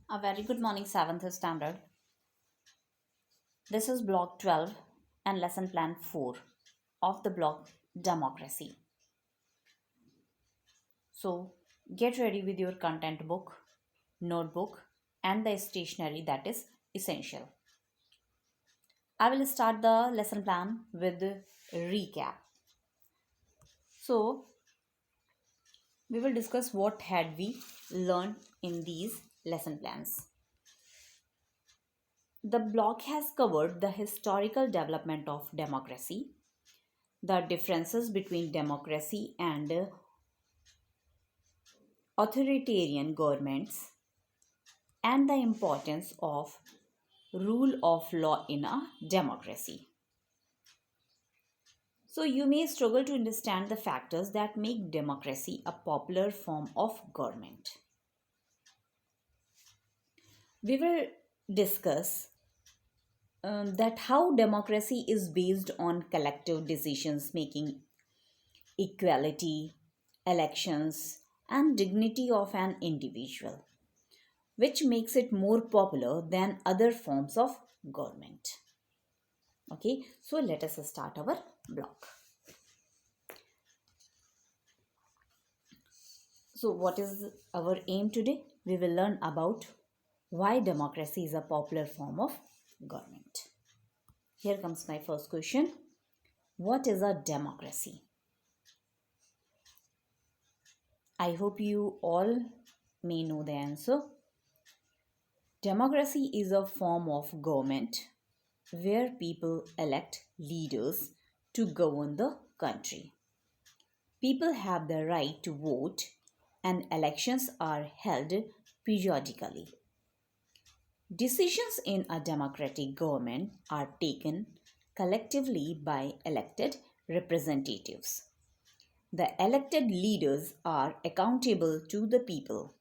A very good morning, 7th standard. This is block 12 and lesson plan 4 of the block Democracy. So, get ready with your content book, notebook, and the stationery that is essential. I will start the lesson plan with a recap. So, we will discuss what had we learned in these lesson plans. The block has covered the historical development of democracy, the differences between democracy and authoritarian governments, and the importance of rule of law in a democracy. So, you may struggle to understand the factors that make democracy a popular form of government. We will discuss that how democracy is based on collective decisions making, equality, elections, and dignity of an individual, which makes it more popular than other forms of government. Okay, so let us start our block. So, what is our aim today? We will learn about why democracy is a popular form of government. Here comes my first question. What is a democracy? I hope you all may know the answer. Democracy is a form of government where people elect leaders to govern the country. People have the right to vote, and elections are held periodically. Decisions in a democratic government are taken collectively by elected representatives. The elected leaders are accountable to the people.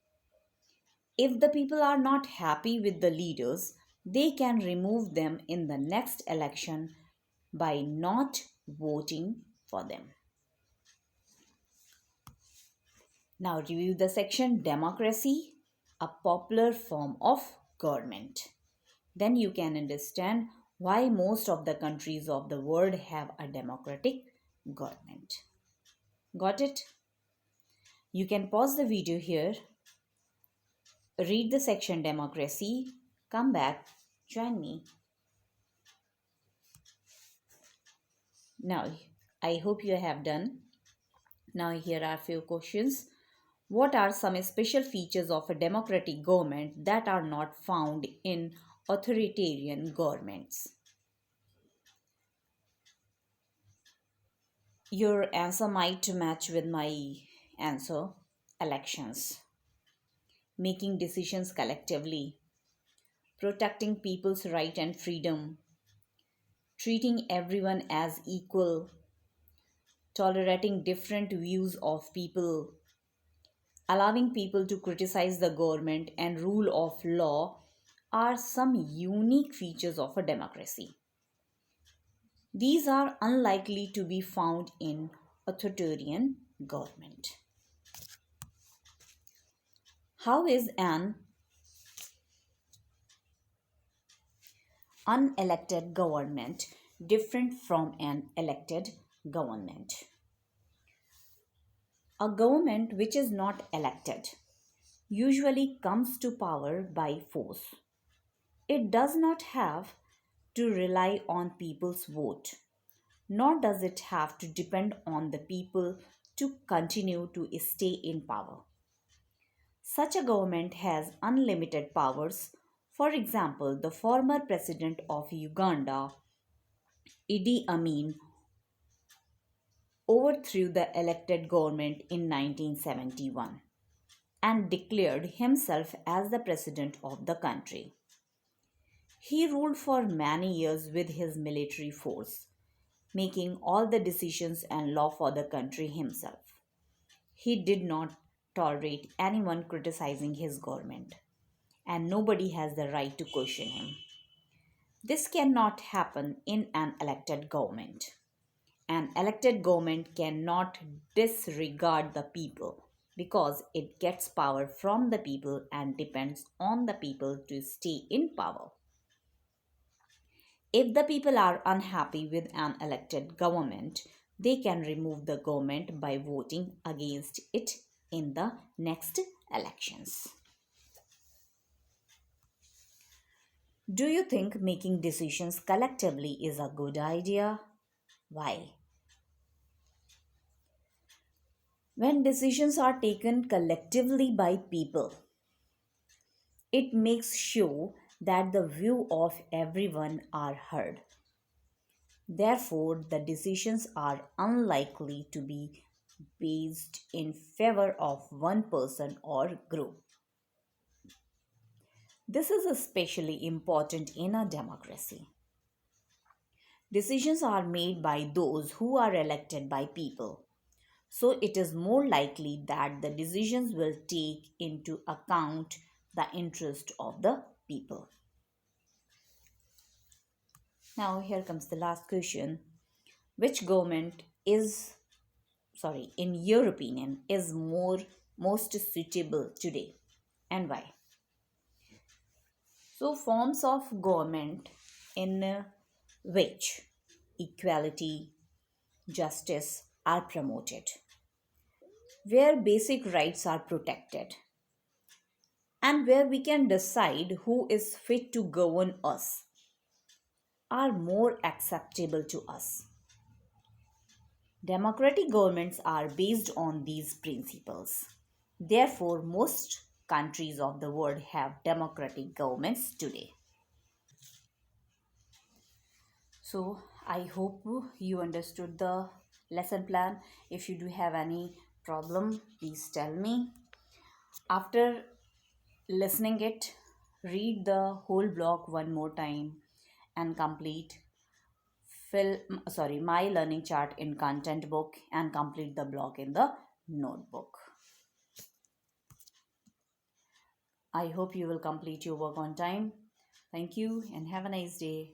If the people are not happy with the leaders, they can remove them in the next election by not voting for them. Now review the section Democracy, a popular form of government. Then you can understand why most of the countries of the world have a democratic government. Got it? You can pause the video here, read the section Democracy, come back, join me. Now, I hope you have done. Now, here are a few questions. What are some special features of a democratic government that are not found in authoritarian governments? Your answer might match with my answer. Elections, making decisions collectively, protecting people's right and freedom, treating everyone as equal, tolerating different views of people, allowing people to criticize the government, and rule of law are some unique features of a democracy. These are unlikely to be found in authoritarian government. How is an unelected government different from an elected government? A government which is not elected usually comes to power by force. It does not have to rely on people's vote, nor does it have to depend on the people to continue to stay in power. Such a government has unlimited powers. For example, the former president of Uganda, Idi Amin, overthrew the elected government in 1971 and declared himself as the president of the country. He ruled for many years with his military force, making all the decisions and law for the country himself. He did not tolerate anyone criticizing his government, and nobody has the right to question him. This cannot happen in an elected government. An elected government cannot disregard the people because it gets power from the people and depends on the people to stay in power. If the people are unhappy with an elected government, they can remove the government by voting against it in the next elections. Do you think making decisions collectively is a good idea? Why? When decisions are taken collectively by people, it makes sure that the view of everyone are heard. Therefore, the decisions are unlikely to be based in favor of one person or group. This is especially important in a democracy. Decisions are made by those who are elected by people. So it is more likely that the decisions will take into account the interest of the people. Now, here comes the last question. Which government is, in your opinion, is most suitable today and why? So, forms of government in which equality, justice are promoted, where basic rights are protected, and where we can decide who is fit to govern us, are more acceptable to us. Democratic governments are based on these principles. Therefore, most countries of the world have democratic governments today. So, I hope you understood the lesson plan. If you do have any problem, please tell me. After listening it, read the whole block one more time and complete my learning chart in content book and complete the block in the notebook. I hope you will complete your work on time. Thank you and have a nice day.